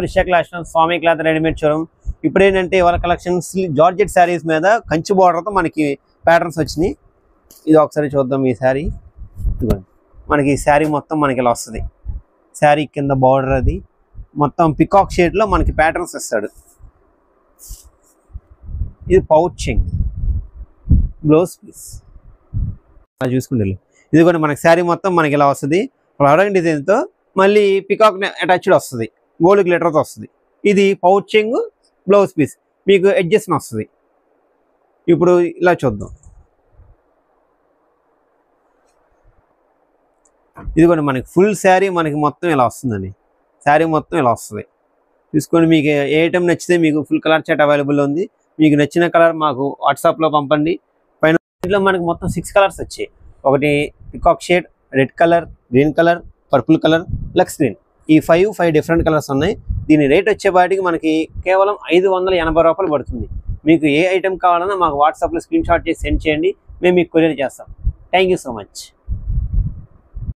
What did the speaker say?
రిషిక్లాషన్ స్వామి cloth readymade showroom. ఇప్పుడు ఏంటంటే వాళ్ళ కలెక్షన్స్ జార్జెట్ శారీస్ మీద కంచి బార్డర్తో మనకి ప్యాటర్న్స్ వచ్చినాయి. ఇది ఒకసారి చూద్దాం. ఈ శారీ మనకి ఈ శారీ మొత్తం మనకి ఇలా వస్తుంది. శారీ కింద బార్డర్ అది మొత్తం పికాక్ షేడ్లో మనకి ప్యాటర్న్స్ ఇస్తాడు. ఇది పౌచింగ్ బ్లౌజ్ పీస్ అలా చూసుకుంటే ఇది కూడా మనకి శారీ మొత్తం మనకి ఇలా వస్తుంది. ఫ్లవరింగ్ డిజైన్తో మళ్ళీ పికాక్ అటాచ్డ్ వస్తుంది, గోల్డ్ గ్లిటర్తో వస్తుంది. ఇది పౌచింగ్ బ్లౌజ్ పీస్ మీకు అడ్జస్ట్ వస్తుంది. ఇప్పుడు ఇలా చూద్దాం. ఇది కూడా మనకి ఫుల్ శారీ మనకి మొత్తం ఇలా వస్తుందండి. శారీ మొత్తం ఇలా వస్తుంది. చూసుకొని మీకు ఏ ఐటమ్ నచ్చితే మీకు ఫుల్ కలర్ చార్ట్ అవైలబుల్ ఉంది. మీకు నచ్చిన కలర్ మాకు వాట్సాప్లో పంపండి. పైన ఇంట్లో మనకి మొత్తం 6 కలర్స్ వచ్చాయి. ఒకటి peacock shade, red colour, green colour, purple colour, lush green. ఈ 5 డిఫరెంట్ కలర్స్ ఉన్నాయి. దీని రేట్ వచ్చేపాటికి మనకి కేవలం 580 రూపాయలు పడుతుంది. మీకు ఏ ఐటమ్ కావాలన్నా మాకు వాట్సాప్లో స్క్రీన్ షాట్ చేసి సెండ్ చేయండి. మేము మీకు కొరియర్ చేస్తాం. Thank you so much.